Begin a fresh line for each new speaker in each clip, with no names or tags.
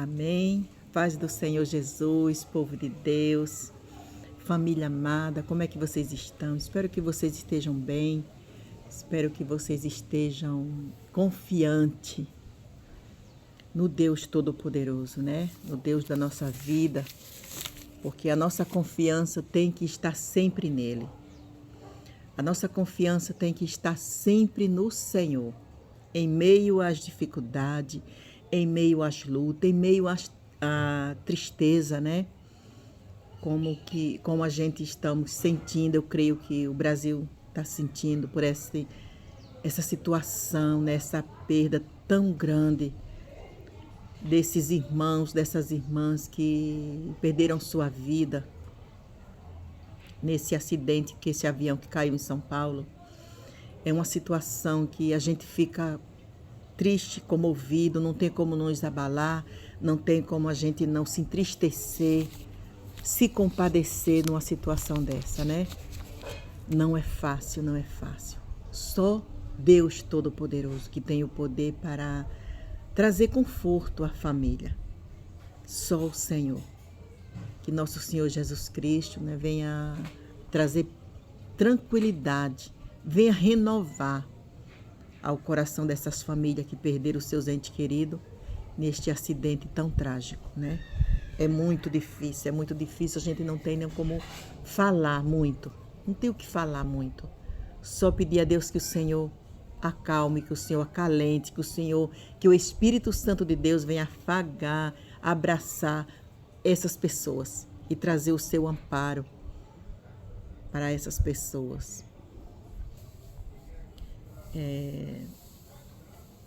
Amém. Paz do Senhor Jesus, povo de Deus, família amada, como é que vocês estão? Espero que vocês estejam bem, espero que vocês estejam confiantes no Deus Todo-Poderoso, né? No Deus da nossa vida, porque a nossa confiança tem que estar sempre nele. A nossa confiança tem que estar sempre no Senhor, em meio às dificuldades, em meio às lutas, em meio à tristeza, né? Como a gente estamos sentindo, eu creio que o Brasil está sentindo por essa situação, né? Essa perda tão grande desses irmãos, dessas irmãs que perderam sua vida nesse acidente, que esse avião que caiu em São Paulo. É uma situação que a gente fica triste, comovido, não tem como nos abalar, não tem como a gente não se entristecer, se compadecer numa situação dessa, né? Não é fácil, não é fácil. Só Deus Todo-Poderoso que tem o poder para trazer conforto à família. Só o Senhor. Que nosso Senhor Jesus Cristo, né, venha trazer tranquilidade, venha renovar ao coração dessas famílias que perderam seus entes queridos neste acidente tão trágico, né? É muito difícil, a gente não tem nem como falar muito, não tem o que falar muito. Só pedir a Deus que o Senhor acalme, que o Senhor acalente, que o Espírito Santo de Deus venha afagar, abraçar essas pessoas e trazer o seu amparo para essas pessoas.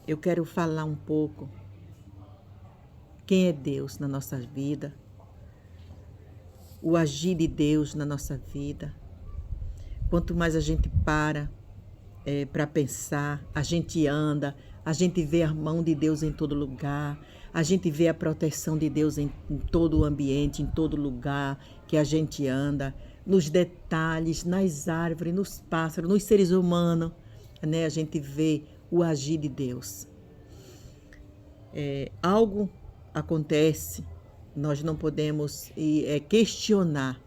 Eu quero falar um pouco quem é Deus na nossa vida, o agir de Deus na nossa vida. Quanto mais a gente para pensar, a gente anda, a gente vê a mão de Deus em todo lugar, a gente vê a proteção de Deus em todo o ambiente, em todo lugar que a gente anda, nos detalhes, nas árvores, nos pássaros, nos seres humanos, né? A gente vê o agir de Deus. Algo acontece, nós não podemos questionar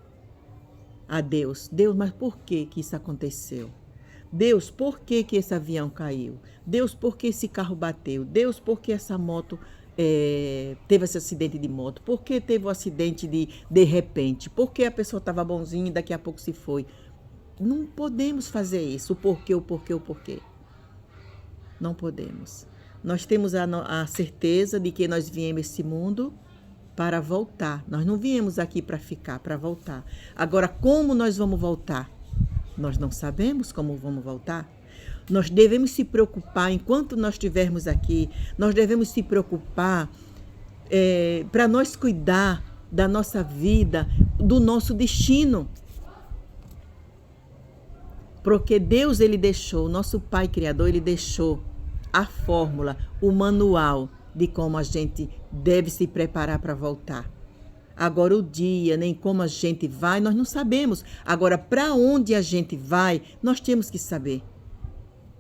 a Deus. Deus, mas por que isso aconteceu? Deus, por que esse avião caiu? Deus, por que esse carro bateu? Deus, por que essa moto teve esse acidente de moto? Por que teve o acidente de repente? Por que a pessoa estava bonzinha e daqui a pouco se foi? Não podemos fazer isso. O porquê. Não podemos. Nós temos a certeza de que nós viemos a esse mundo para voltar. Nós não viemos aqui para ficar, para voltar. Agora, como nós vamos voltar? Nós não sabemos como vamos voltar. Nós devemos se preocupar, enquanto nós estivermos aqui, nós devemos se preocupar para nós cuidar da nossa vida, do nosso destino. Porque Deus, ele deixou, nosso Pai Criador, ele deixou a fórmula, o manual de como a gente deve se preparar para voltar. Agora o dia, nem como a gente vai, nós não sabemos. Agora, para onde a gente vai, nós temos que saber.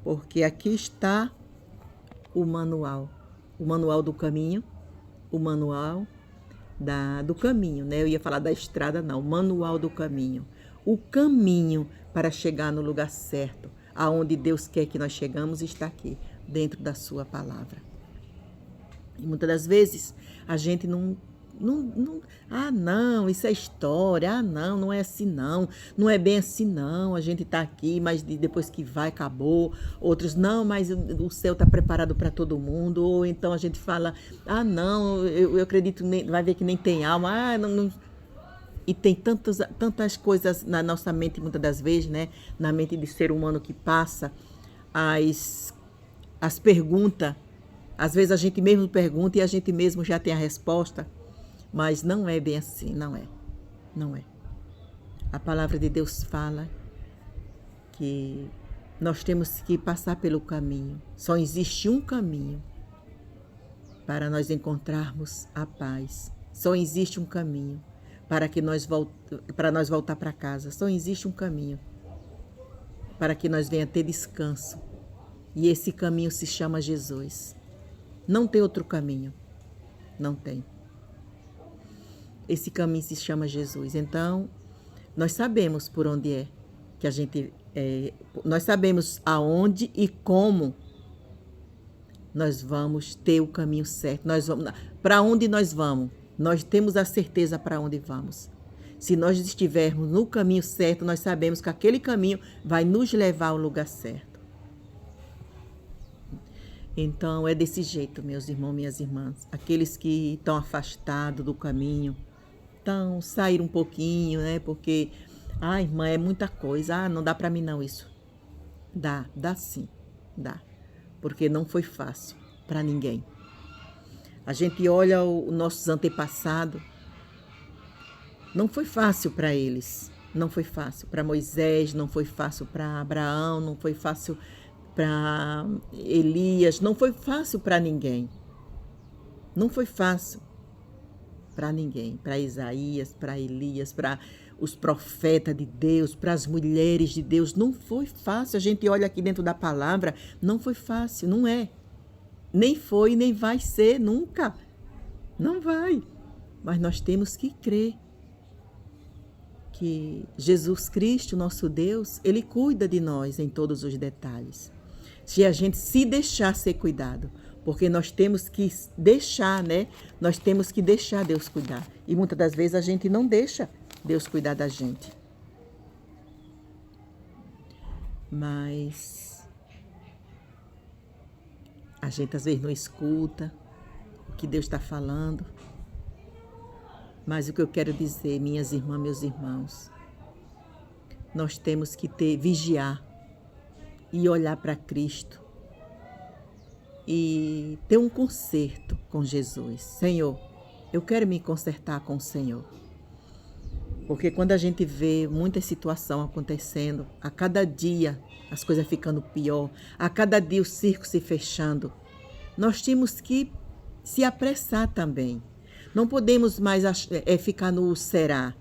Porque aqui está o manual do caminho, o manual do caminho, né? Eu ia falar da estrada, não, o manual do caminho. O caminho para chegar no lugar certo, aonde Deus quer que nós chegamos, está aqui, dentro da sua palavra. E muitas das vezes a gente não, isso é história, não é assim não é bem assim não, a gente está aqui, mas depois que vai, acabou. Outros, não, mas o céu está preparado para todo mundo. Ou então a gente fala, não, eu acredito, vai ver que nem tem alma, não. E tem tantas coisas na nossa mente, muitas das vezes, né? Na mente de ser humano que passa as perguntas. Às vezes a gente mesmo pergunta e a gente mesmo já tem a resposta. Mas não é bem assim, não é. A palavra de Deus fala que nós temos que passar pelo caminho. Só existe um caminho para nós encontrarmos a paz. Só existe um caminho para nós voltar para casa. Só existe um caminho para que nós venha ter descanso. E esse caminho se chama Jesus. Não tem outro caminho. Não tem. Esse caminho se chama Jesus. Então, nós sabemos por onde é que a gente... nós sabemos aonde e como nós vamos ter o caminho certo. Para onde nós vamos? Nós temos a certeza para onde vamos. Se nós estivermos no caminho certo, nós sabemos que aquele caminho vai nos levar ao lugar certo. Então, é desse jeito, meus irmãos, minhas irmãs. Aqueles que estão afastados do caminho, sair um pouquinho, né? Porque, irmã, é muita coisa. Não dá para mim não isso. Dá sim, dá. Porque não foi fácil para ninguém. A gente olha os nossos antepassados, não foi fácil para eles. Não foi fácil para Moisés, não foi fácil para Abraão, não foi fácil para Elias, não foi fácil para ninguém. Não foi fácil para ninguém, para Isaías, para Elias, para os profetas de Deus, para as mulheres de Deus. Não foi fácil. A gente olha aqui dentro da palavra, não foi fácil, não é. Nem foi, nem vai ser, nunca. Não vai. Mas nós temos que crer que Jesus Cristo, nosso Deus, Ele cuida de nós em todos os detalhes. Se a gente se deixar ser cuidado, porque nós temos que deixar, né? Nós temos que deixar Deus cuidar. E muitas das vezes a gente não deixa Deus cuidar da gente. Mas a gente às vezes não escuta o que Deus está falando. Mas o que eu quero dizer, minhas irmãs, meus irmãos, nós temos que vigiar e olhar para Cristo e ter um conserto com Jesus. Senhor, eu quero me consertar com o Senhor. Porque quando a gente vê muita situação acontecendo, a cada dia as coisas ficando pior, a cada dia o circo se fechando, nós temos que se apressar também. Não podemos mais ficar no será.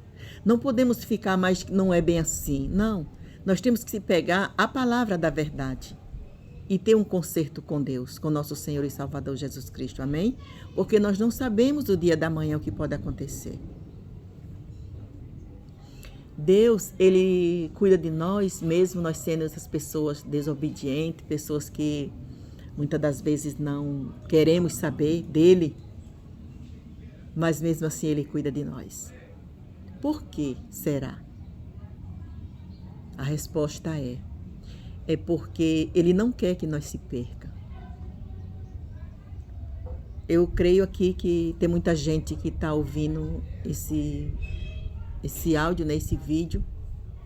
Não podemos ficar mais, não é bem assim. Não, nós temos que se pegar a palavra da verdade e ter um conserto com Deus, com nosso Senhor e Salvador Jesus Cristo. Amém? Porque nós não sabemos o dia da manhã o que pode acontecer. Deus, Ele cuida de nós, mesmo nós sendo essas pessoas desobedientes, pessoas que muitas das vezes não queremos saber dEle, mas mesmo assim Ele cuida de nós. Por que será? A resposta é porque Ele não quer que nós se perca. Eu creio aqui que tem muita gente que está ouvindo esse áudio, né, esse vídeo,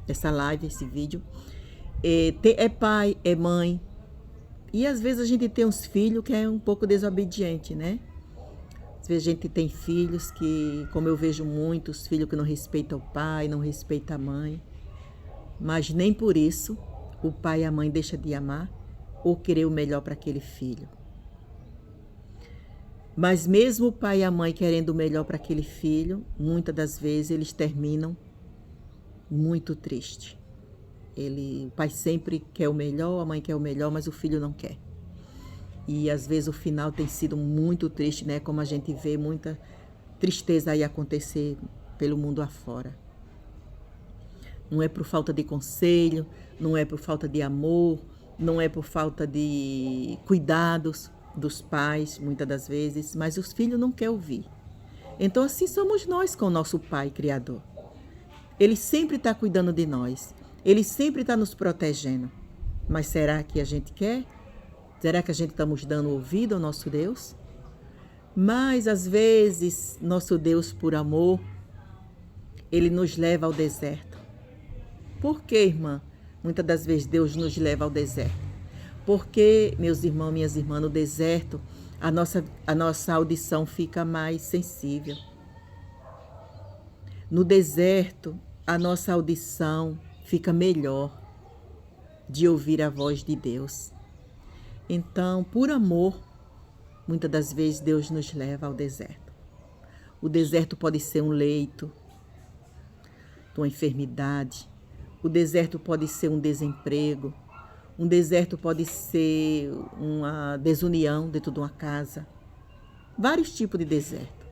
essa live, esse vídeo. É pai, é mãe. E às vezes a gente tem uns filhos que é um pouco desobediente, né? Às vezes a gente tem filhos que, como eu vejo muitos, filhos que não respeitam o pai, não respeitam a mãe. Mas nem por isso o pai e a mãe deixam de amar ou querer o melhor para aquele filho. Mas mesmo o pai e a mãe querendo o melhor para aquele filho, muitas das vezes eles terminam muito tristes. O pai sempre quer o melhor, a mãe quer o melhor, mas o filho não quer. E às vezes o final tem sido muito triste, né? Como a gente vê muita tristeza aí acontecer pelo mundo afora. Não é por falta de conselho, não é por falta de amor, não é por falta de cuidados dos pais, muitas das vezes, mas os filhos não querem ouvir. Então assim somos nós com o nosso Pai Criador. Ele sempre está cuidando de nós, Ele sempre está nos protegendo. Mas será que a gente quer? Será que a gente estamos dando ouvido ao nosso Deus? Mas às vezes, nosso Deus, por amor, Ele nos leva ao deserto. Por que, irmã? Muitas das vezes Deus nos leva ao deserto. Porque, meus irmãos, minhas irmãs, no deserto, a nossa audição fica mais sensível. No deserto, a nossa audição fica melhor de ouvir a voz de Deus. Então, por amor, muitas das vezes Deus nos leva ao deserto. O deserto pode ser um leito, uma enfermidade. O deserto pode ser um desemprego. Um deserto pode ser uma desunião dentro de uma casa. Vários tipos de deserto.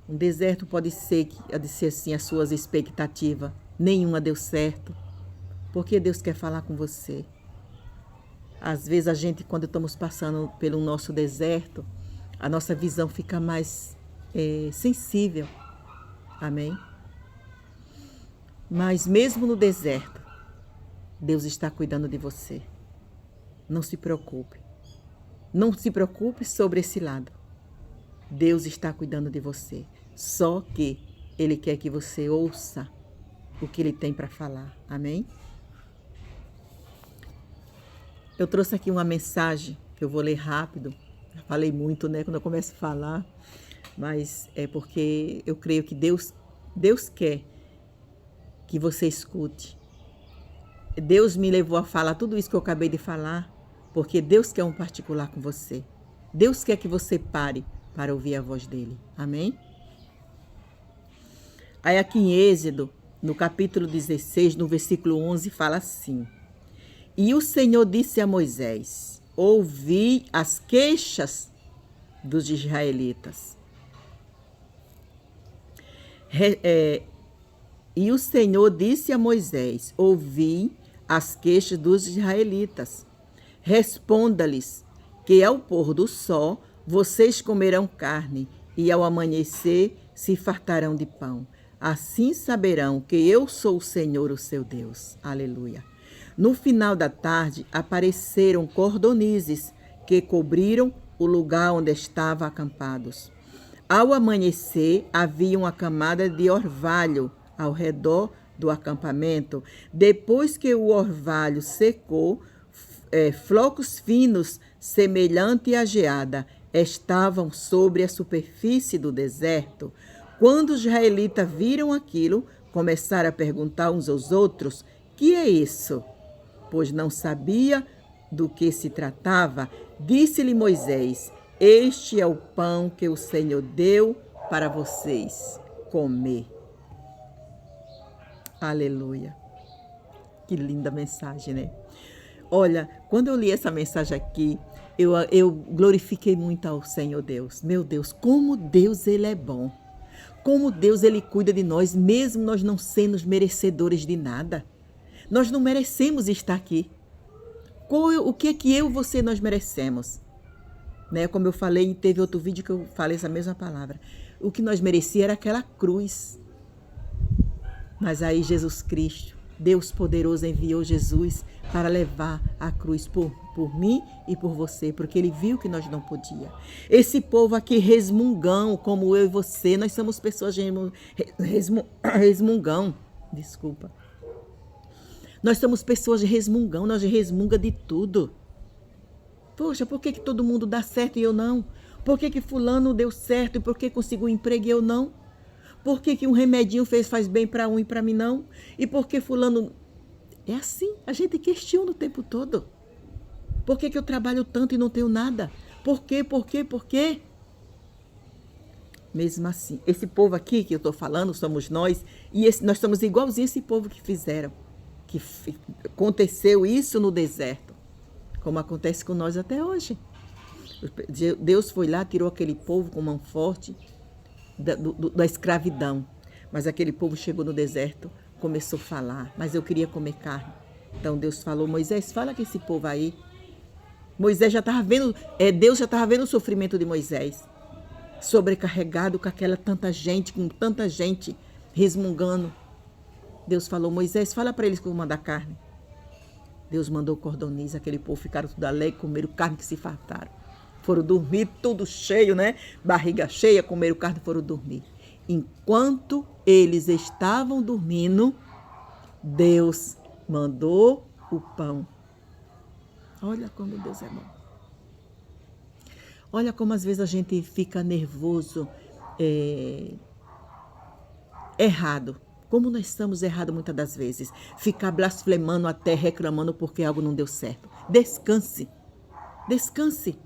Um deserto pode ser assim, as suas expectativas. Nenhuma deu certo. Porque Deus quer falar com você. Às vezes a gente, quando estamos passando pelo nosso deserto, a nossa visão fica mais sensível. Amém? Mas mesmo no deserto, Deus está cuidando de você. Não se preocupe. Não se preocupe sobre esse lado. Deus está cuidando de você. Só que Ele quer que você ouça o que Ele tem para falar. Amém? Eu trouxe aqui uma mensagem que eu vou ler rápido. Já falei muito, né, quando eu começo a falar. Mas é porque eu creio que Deus quer que você escute. Deus me levou a falar tudo isso que eu acabei de falar, porque Deus quer um particular com você. Deus quer que você pare para ouvir a voz dele. Amém? Aí aqui em Êxodo, no capítulo 16, no versículo 11, fala assim: E o Senhor disse a Moisés: Ouvi as queixas dos israelitas. E o Senhor disse a Moisés: Ouvi as queixas dos israelitas. Responda-lhes que ao pôr do sol vocês comerão carne e ao amanhecer se fartarão de pão. Assim saberão que eu sou o Senhor, o seu Deus. Aleluia. No final da tarde apareceram cordonizes que cobriram o lugar onde estavam acampados. Ao amanhecer havia uma camada de orvalho ao redor do acampamento. Depois que o orvalho secou, flocos finos, semelhante à geada, estavam sobre a superfície do deserto. Quando os israelitas viram aquilo, começaram a perguntar uns aos outros: que é isso? Pois não sabia do que se tratava. Disse-lhe Moisés: Este é o pão que o Senhor deu para vocês comer. Aleluia. Que linda mensagem, né? Olha, quando eu li essa mensagem aqui, eu glorifiquei muito ao Senhor Deus. Meu Deus, como Deus, Ele é bom. Como Deus, Ele cuida de nós, mesmo nós não sendo merecedores de nada. Nós não merecemos estar aqui. O que é que eu e você nós merecemos? Né? Como eu falei, teve outro vídeo que eu falei essa mesma palavra. O que nós merecíamos era aquela cruz. Mas aí Jesus Cristo, Deus poderoso, enviou Jesus para levar a cruz por mim e por você, porque Ele viu que nós não podíamos. Esse povo aqui resmungão, como eu e você, nós somos pessoas resmungão. Desculpa. Nós somos pessoas de resmungão, nós resmunga de tudo. Poxa, por que todo mundo dá certo e eu não? Por que fulano deu certo e por que conseguiu um emprego e eu não? Por que um remedinho faz bem para um e para mim não? E por que fulano... É assim, a gente questiona o tempo todo. Por que eu trabalho tanto e não tenho nada? Por quê? Mesmo assim, esse povo aqui que eu estou falando, somos nós, e nós somos igualzinhos esse povo que fizeram. Que aconteceu isso no deserto, como acontece com nós até hoje. Deus foi lá, tirou aquele povo com mão forte da escravidão. Mas aquele povo chegou no deserto, começou a falar, mas eu queria comer carne. Então Deus falou: Moisés, fala com esse povo aí. Moisés já estava vendo, Deus já estava vendo o sofrimento de Moisés, sobrecarregado com tanta gente resmungando. Deus falou: Moisés, fala para eles que eu vou mandar carne. Deus mandou cordoniz, aquele povo ficaram tudo alegre, comeram carne que se fartaram. Foram dormir tudo cheio, né? Barriga cheia, comeram carne e foram dormir. Enquanto eles estavam dormindo, Deus mandou o pão. Olha como Deus é bom. Olha como às vezes a gente fica nervoso, errado. Como nós estamos errados muitas das vezes. Ficar blasfemando até, reclamando porque algo não deu certo. Descanse. Descanse.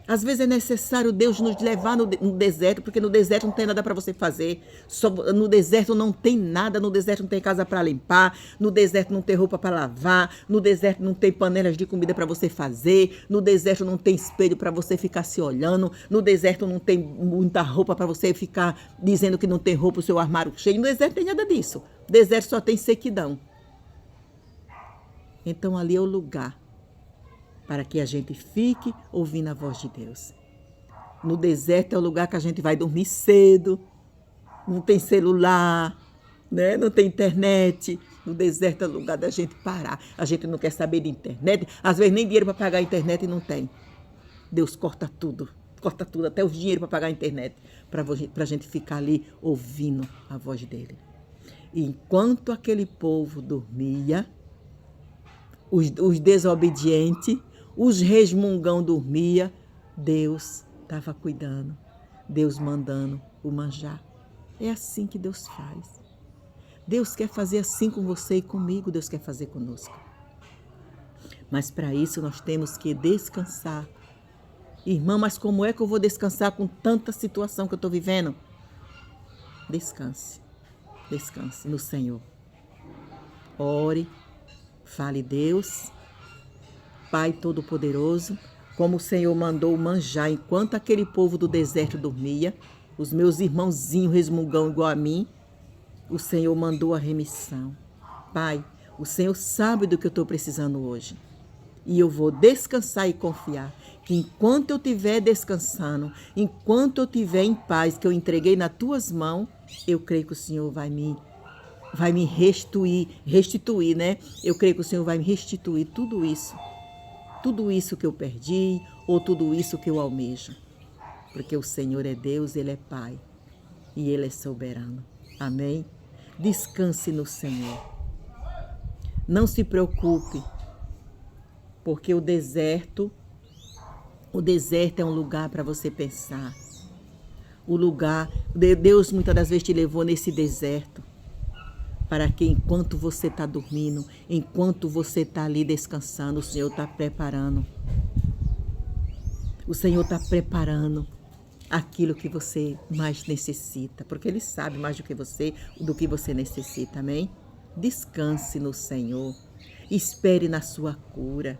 Às vezes é necessário Deus nos levar no deserto, porque no deserto não tem nada para você fazer. No deserto não tem nada, no deserto não tem casa para limpar, no deserto não tem roupa para lavar, no deserto não tem panelas de comida para você fazer, no deserto não tem espelho para você ficar se olhando, no deserto não tem muita roupa para você ficar dizendo que não tem roupa, o seu armário cheio. No deserto não tem nada disso. No deserto só tem sequidão. Então ali é o lugar para que a gente fique ouvindo a voz de Deus. No deserto é o lugar que a gente vai dormir cedo, não tem celular, né? Não tem internet. No deserto é o lugar da gente parar. A gente não quer saber de internet, às vezes nem dinheiro para pagar a internet não tem. Deus corta tudo, até os dinheiros para pagar a internet, para a gente ficar ali ouvindo a voz dele. E enquanto aquele povo dormia, os desobedientes, os resmungão dormia, Deus estava cuidando, Deus mandando o manjar. É assim que Deus faz. Deus quer fazer assim com você e comigo, Deus quer fazer conosco. Mas para isso nós temos que descansar. Irmã, mas como é que eu vou descansar com tanta situação que eu estou vivendo? Descanse no Senhor. Ore, fale Deus, Pai Todo-Poderoso, como o Senhor mandou manjar enquanto aquele povo do deserto dormia, os meus irmãozinhos resmungão igual a mim, o Senhor mandou a remissão. Pai, o Senhor sabe do que eu estou precisando hoje. E eu vou descansar e confiar que enquanto eu estiver descansando, enquanto eu estiver em paz, que eu entreguei nas tuas mãos, eu creio que o Senhor vai me restituir, né? Eu creio que o Senhor vai me restituir tudo isso que eu perdi, ou tudo isso que eu almejo. Porque o Senhor é Deus, Ele é Pai, e Ele é soberano. Amém? Descanse no Senhor. Não se preocupe, porque o deserto é um lugar para você pensar. O lugar, Deus muitas das vezes te levou nesse deserto, para que enquanto você está dormindo, enquanto você está ali descansando, o Senhor está preparando. O Senhor está preparando aquilo que você mais necessita, porque Ele sabe mais do que você necessita, amém? Descanse no Senhor, espere na sua cura.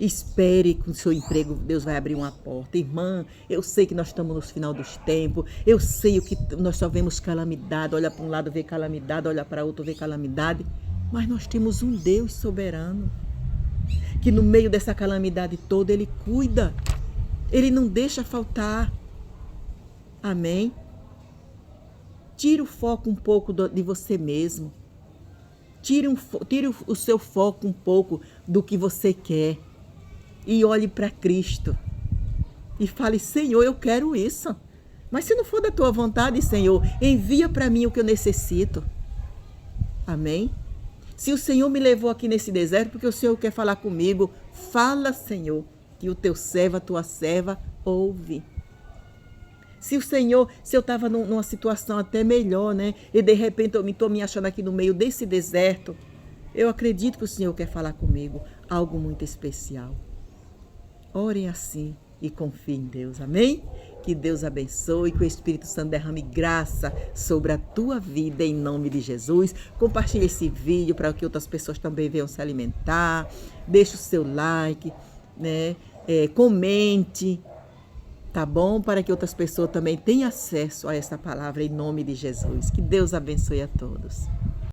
Espere com o seu emprego, Deus vai abrir uma porta. Irmã, eu sei que nós estamos no final dos tempos, eu sei que nós só vemos calamidade, olha para um lado, vê calamidade, olha para outro, vê calamidade, mas nós temos um Deus soberano, que no meio dessa calamidade toda, Ele cuida, Ele não deixa faltar. Amém? Tire o foco um pouco de você mesmo. Tire o seu foco um pouco do que você quer e olhe para Cristo e fale, Senhor, eu quero isso. Mas se não for da tua vontade, Senhor, envia para mim o que eu necessito. Amém? Se o Senhor me levou aqui nesse deserto, porque o Senhor quer falar comigo, fala, Senhor, que o teu servo, a tua serva, ouve. Se eu estava numa situação até melhor, né? E de repente eu estou me achando aqui no meio desse deserto, eu acredito que o Senhor quer falar comigo algo muito especial. Orem assim e confiem em Deus, amém? Que Deus abençoe, que o Espírito Santo derrame graça sobre a tua vida em nome de Jesus. Compartilhe esse vídeo para que outras pessoas também venham se alimentar. Deixe o seu like, né? Comente. Tá bom? Para que outras pessoas também tenham acesso a essa palavra em nome de Jesus. Que Deus abençoe a todos.